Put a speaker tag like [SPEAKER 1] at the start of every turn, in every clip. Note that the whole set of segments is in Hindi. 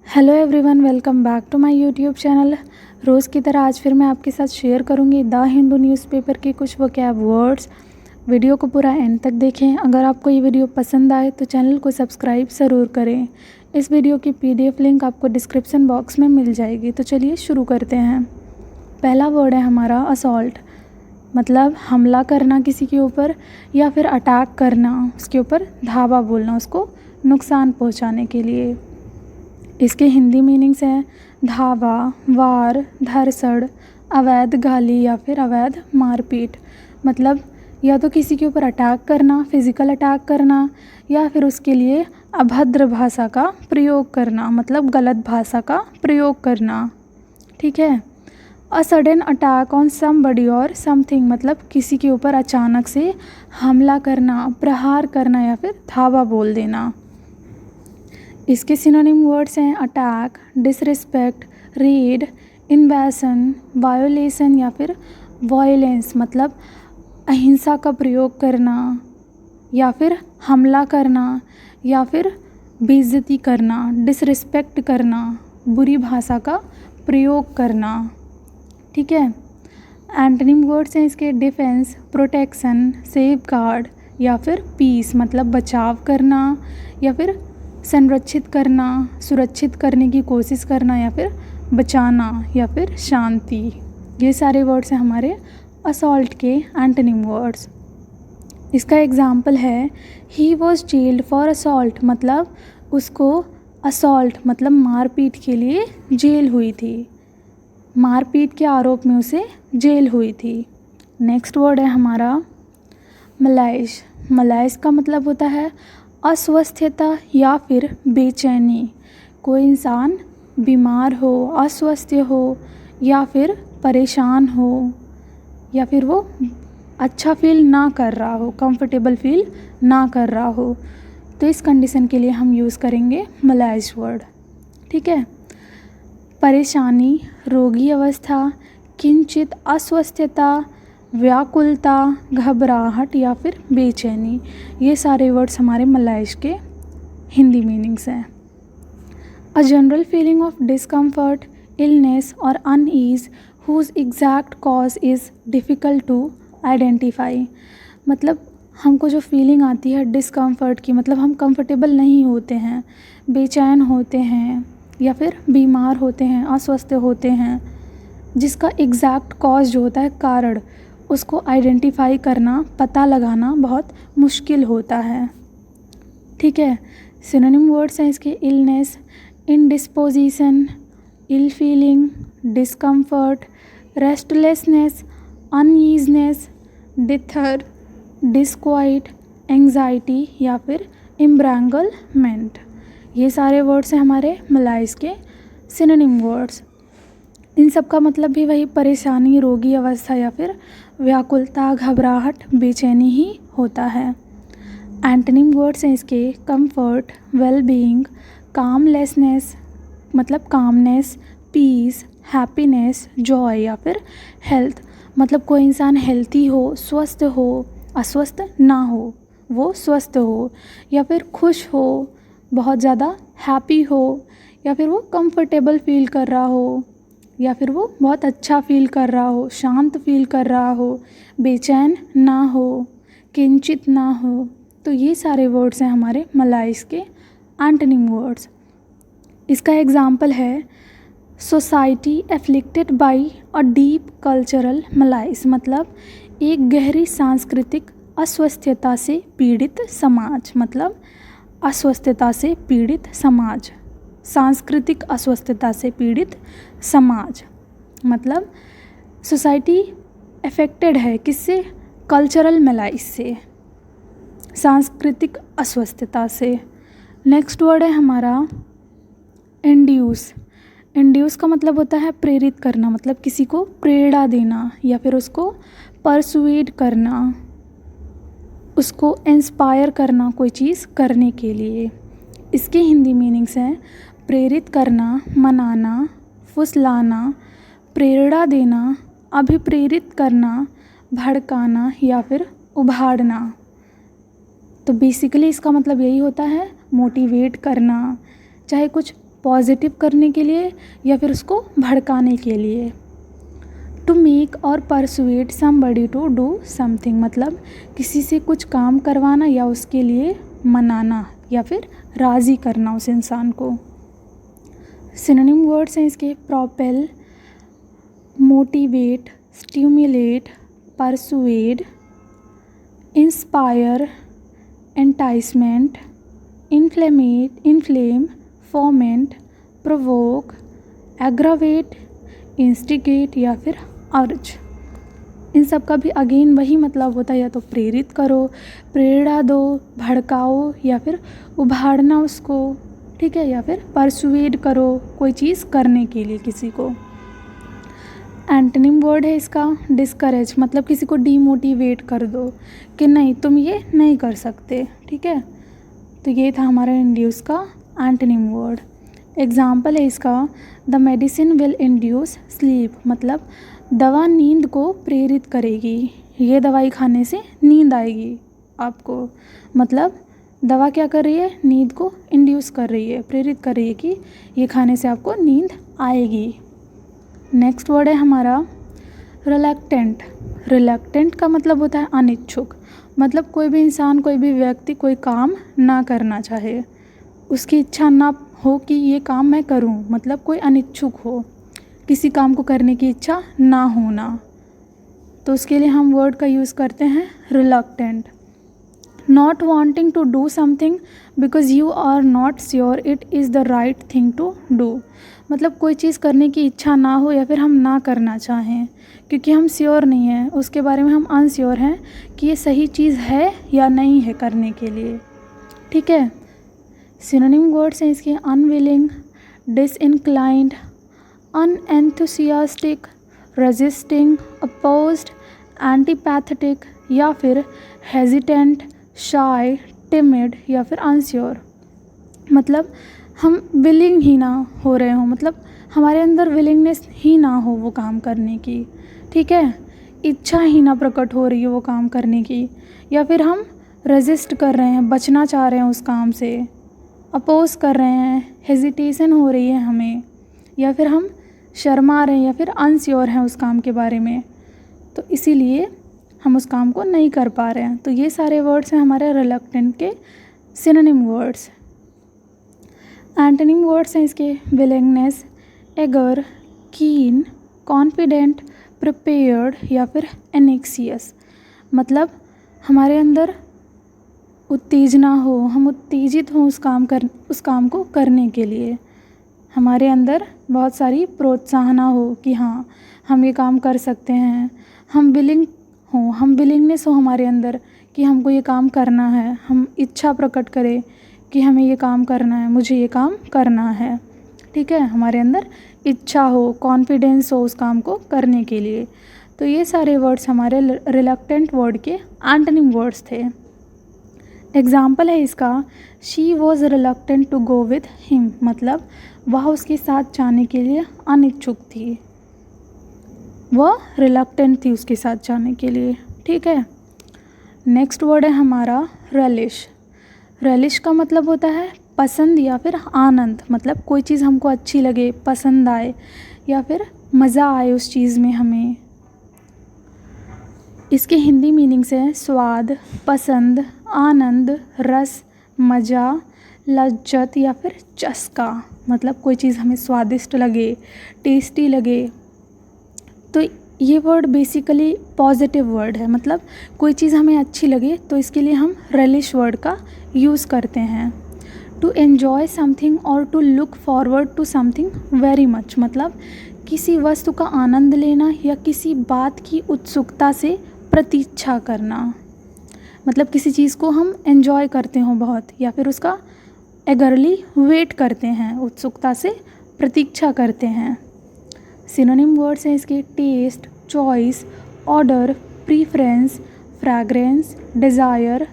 [SPEAKER 1] Hello everyone, welcome back to my YouTube channel. रोज़ की तरह आज फिर मैं आपके साथ शेयर करूंगी द हिंदू न्यूज़पेपर के कुछ वोकैब वर्ड्स। वीडियो को पूरा एंड तक देखें। अगर आपको ये वीडियो पसंद आए तो चैनल को सब्सक्राइब ज़रूर करें। इस वीडियो की PDF लिंक आपको डिस्क्रिप्शन बॉक्स में मिल जाएगी। तो चलिए शुरू करते हैं। पहला वर्ड है हमारा असॉल्ट, मतलब हमला करना किसी के ऊपर या फिर अटैक करना, उसके ऊपर धावा बोलना, उसको नुकसान पहुँचाने के लिए। इसके हिंदी मीनिंग्स हैं धावा, वार, धरसड़, अवैध गाली या फिर अवैध मारपीट। मतलब या तो किसी के ऊपर अटैक करना, फिज़िकल अटैक करना, या फिर उसके लिए अभद्र भाषा का प्रयोग करना, मतलब गलत भाषा का प्रयोग करना। ठीक है। A sudden attack on somebody और समथिंग, मतलब किसी के ऊपर अचानक से हमला करना, प्रहार करना या फिर धावा बोल देना। इसके सिनोनिम वर्ड्स हैं अटैक, डिसरिस्पेक्ट, रेड, इन्वेशन, वायोलेशन या फिर वायलेंस, मतलब अहिंसा का प्रयोग करना या फिर हमला करना या फिर बेइज्जती करना, डिसरिस्पेक्ट करना, बुरी भाषा का प्रयोग करना। ठीक है। एंटोनिम वर्ड्स हैं इसके डिफेंस, प्रोटेक्शन, सेफगार्ड या फिर पीस, मतलब बचाव करना या फिर संरक्षित करना, सुरक्षित करने की कोशिश करना या फिर बचाना या फिर शांति। ये सारे वर्ड्स हैं हमारे असॉल्ट के एंटोनिम वर्ड्स। इसका एग्जाम्पल है he was gelled for assault, मतलब उसको असॉल्ट मतलब मारपीट के लिए जेल हुई थी। मारपीट के आरोप में उसे जेल हुई थी। नेक्स्ट वर्ड है हमारा मलाइश। मलाइश का मतलब होता है अस्वस्थता या फिर बेचैनी। कोई इंसान बीमार हो, अस्वस्थ हो या फिर परेशान हो या फिर वो अच्छा फील ना कर रहा हो, कंफर्टेबल फील ना कर रहा हो, तो इस कंडीशन के लिए हम यूज़ करेंगे मलाइश वर्ड। ठीक है। परेशानी, रोगी अवस्था, किंचित अस्वस्थता, व्याकुलता, घबराहट या फिर बेचैनी, ये सारे वर्ड्स हमारे मलाइश के हिंदी मीनिंग्स हैं। A general feeling of discomfort, illness और unease whose exact cause is difficult to identify, मतलब हमको जो फीलिंग आती है डिस्कम्फर्ट की, मतलब हम कंफर्टेबल नहीं होते हैं, बेचैन होते हैं या फिर बीमार होते हैं, अस्वस्थ होते हैं, जिसका एग्जैक्ट कॉज जो होता है, कारण, उसको आइडेंटिफाई करना, पता लगाना बहुत मुश्किल होता है। ठीक है। सिनोनिम वर्ड्स हैं इसके illness, indisposition, ill feeling, discomfort, restlessness, uneasiness, dither, disquiet, anxiety या फिर एम्ब्रैंगलमेंट। ये सारे वर्ड्स हैं हमारे मलाइश के सिनोनिम वर्ड्स। इन सब का मतलब भी वही परेशानी, रोगी अवस्था या फिर व्याकुलता, घबराहट, बेचैनी ही होता है। एंटोनिम वर्ड्स हैं इसके कंफर्ट, वेल बीइंग, कामलेसनेस, मतलब कामनेस, पीस, हैप्पीनेस, जॉय या फिर हेल्थ, मतलब कोई इंसान हेल्थी हो, स्वस्थ हो, अस्वस्थ ना हो, वो स्वस्थ हो या फिर खुश हो, बहुत ज़्यादा हैप्पी हो या फिर वो कंफर्टेबल फील कर रहा हो या फिर वो बहुत अच्छा फील कर रहा हो, शांत फील कर रहा हो, बेचैन ना हो, किंचित ना हो। तो ये सारे वर्ड्स हैं हमारे मलाइश के एंटोनिम वर्ड्स। इसका एग्जाम्पल है society afflicted by a deep cultural malaise, मतलब एक गहरी सांस्कृतिक अस्वस्थता से पीड़ित समाज, मतलब अस्वस्थता से पीड़ित समाज, सांस्कृतिक अस्वस्थता से पीड़ित समाज, मतलब सोसाइटी अफेक्टेड है किससे, कल्चरल मलाइश से, सांस्कृतिक अस्वस्थता से। नेक्स्ट वर्ड है हमारा इंड्यूस। इंड्यूस का मतलब होता है प्रेरित करना, मतलब किसी को प्रेरणा देना या फिर उसको परसुएड करना, उसको इंस्पायर करना कोई चीज़ करने के लिए। इसके हिंदी मीनिंग्स हैं प्रेरित करना, मनाना, फुसलाना, प्रेरणा देना, अभिप्रेरित करना, भड़काना या फिर उभारना। तो बेसिकली इसका मतलब यही होता है मोटिवेट करना, चाहे कुछ पॉजिटिव करने के लिए या फिर उसको भड़काने के लिए। टू मेक और persuade somebody to do something, मतलब किसी से कुछ काम करवाना या उसके लिए मनाना या फिर राज़ी करना उस इंसान को। सिनोनिम वर्ड्स हैं इसके propel, motivate, stimulate, persuade, inspire, enticement, inflame, foment, provoke, aggravate, instigate या फिर अर्ज। इन सब का भी अगेन वही मतलब होता है, या तो प्रेरित करो, प्रेरणा दो, भड़काओ या फिर उभारना उसको, ठीक है, या फिर परसुएड करो कोई चीज़ करने के लिए किसी को। एंटोनिम वर्ड है इसका डिस्करेज, मतलब किसी को डीमोटिवेट कर दो कि नहीं तुम ये नहीं कर सकते, ठीक है। तो ये था हमारा इंड्यूस का एंटोनिम वर्ड। एग्जाम्पल है इसका the medicine will induce sleep, मतलब दवा नींद को प्रेरित करेगी, ये दवाई खाने से नींद आएगी आपको। मतलब दवा क्या कर रही है, नींद को इंड्यूस कर रही है, प्रेरित कर रही है कि ये खाने से आपको नींद आएगी। नेक्स्ट वर्ड है हमारा रिलक्टेंट। रिलक्टेंट का मतलब होता है अनिच्छुक, मतलब कोई भी इंसान, कोई भी व्यक्ति कोई काम ना करना चाहे, उसकी इच्छा ना हो कि ये काम मैं करूं, मतलब कोई अनिच्छुक हो, किसी काम को करने की इच्छा ना होना, तो उसके लिए हम वर्ड का यूज़ करते हैं reluctant. Not wanting to do something because you are not sure it is the right thing to do, मतलब कोई चीज़ करने की इच्छा ना हो या फिर हम ना करना चाहें क्योंकि हम श्योर नहीं हैं, उसके बारे में हम अनश्योर हैं कि ये सही चीज़ है या नहीं है करने के लिए, ठीक है। सिनोनिम वर्ड्स हैं इसके अनविलिंग, डिसइंक्लाइंड, अनएंथुसियास्टिक, रेजिस्टिंग, अपोज्ड, एंटीपैथेटिक या फिर हेजिटेंट, शाय, टिमिड या फिर अनश्योर। मतलब हम विलिंग ही ना हो रहे हों, मतलब हमारे अंदर विलिंगनेस ही ना हो वो काम करने की, ठीक है, इच्छा ही ना प्रकट हो रही है वो काम करने की, या फिर हम रेजिस्ट कर रहे हैं, बचना चाह रहे हैं उस काम से, अपोज कर रहे हैं, हेजिटेशन हो रही है हमें, या फिर हम शर्मा रहे हैं या फिर अनश्योर हैं उस काम के बारे में, तो इसीलिए हम उस काम को नहीं कर पा रहे हैं। तो ये सारे वर्ड्स हैं हमारे रिलक्टेंट के सिनोनिम वर्ड्स। एंटोनिम वर्ड्स हैं इसके विलिंगनेस, एगर, कीन, कॉन्फिडेंट, प्रिपेयर्ड या फिर एनेक्सियस, मतलब हमारे अंदर उत्तेजना हो, हम उत्तेजित हों उस काम को करने के लिए, हमारे अंदर बहुत सारी प्रोत्साहना हो कि हाँ हम ये काम कर सकते हैं, हम विलिंगनेस हो हमारे अंदर कि हमको ये काम करना है, हम इच्छा प्रकट करें कि हमें ये काम करना है, मुझे ये काम करना है, ठीक है, हमारे अंदर इच्छा हो, कॉन्फिडेंस हो उस काम को करने के लिए। तो ये सारे वर्ड्स हमारे रिलक्टेंट वर्ड के एंटोनिम वर्ड्स थे। एग्जाम्पल है इसका she was reluctant to go with him, मतलब वह उसके साथ जाने के लिए अनिच्छुक थी, वह रिलक्टेंट थी उसके साथ जाने के लिए, ठीक है। नेक्स्ट वर्ड है हमारा रेलिश। रेलिश का मतलब होता है पसंद या फिर आनंद, मतलब कोई चीज़ हमको अच्छी लगे, पसंद आए या फिर मज़ा आए उस चीज़ में हमें। इसके हिंदी मीनिंग्स हैं स्वाद, पसंद, आनंद, रस, मज़ा, लज्जत या फिर चस्का, मतलब कोई चीज़ हमें स्वादिष्ट लगे, टेस्टी लगे। तो ये वर्ड बेसिकली पॉजिटिव वर्ड है, मतलब कोई चीज़ हमें अच्छी लगे तो इसके लिए हम रेलिश वर्ड का यूज़ करते हैं। टू एन्जॉय समथिंग और to look forward to something very much, मतलब किसी वस्तु का आनंद लेना या किसी बात की उत्सुकता से प्रतीक्षा करना, मतलब किसी चीज़ को हम एन्जॉय करते हों बहुत या फिर उसका एगरली वेट करते हैं, उत्सुकता से प्रतीक्षा करते हैं। सिनोनिम वर्ड्स हैं इसके taste, choice, order, preference, fragrance, desire,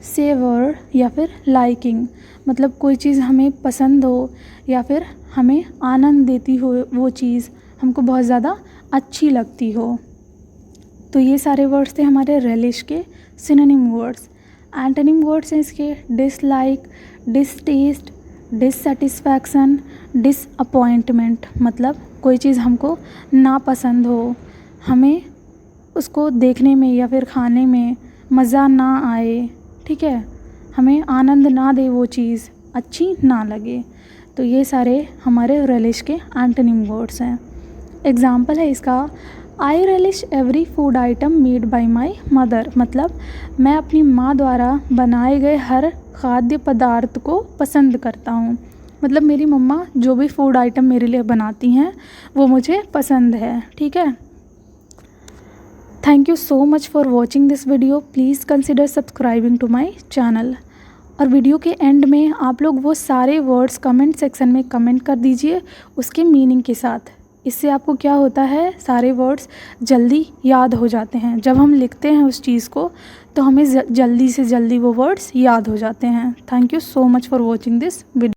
[SPEAKER 1] savour या फिर लाइकिंग, मतलब कोई चीज़ हमें पसंद हो या फिर हमें आनंद देती हो, वो चीज़ हमको बहुत ज़्यादा अच्छी लगती हो। तो ये सारे वर्ड्स थे हमारे रेलिश के सिनोनिम वर्ड्स। एंटोनिम वर्ड्स हैं इसके डिसलाइक, डिसटेस्ट, डिससेटिस्फैक्शन, डिसअपॉइंटमेंट, मतलब कोई चीज़ हमको नापसंद हो, हमें उसको देखने में या फिर खाने में मज़ा ना आए, ठीक है, हमें आनंद ना दे, वो चीज़ अच्छी ना लगे। तो ये सारे हमारे रेलिश के एंटोनिम वर्ड्स हैं। एग्ज़ाम्पल है इसका, I relish every food item made by my mother, मतलब मैं अपनी माँ द्वारा बनाए गए हर खाद्य पदार्थ को पसंद करता हूँ। मतलब मेरी मम्मा जो भी फूड आइटम मेरे लिए बनाती हैं वो मुझे पसंद है, ठीक है। Thank you so much for watching this video. Please consider subscribing to my channel. और वीडियो के एंड में आप लोग वो सारे वर्ड्स कमेंट सेक्शन में कमेंट कर दीजिए उसके मीनिंग के साथ। इससे आपको क्या होता है, सारे वर्ड्स जल्दी याद हो जाते हैं। जब हम लिखते हैं उस चीज़ को तो हमें जल्दी से जल्दी वो वर्ड्स याद हो जाते हैं। Thank you so much for watching this video.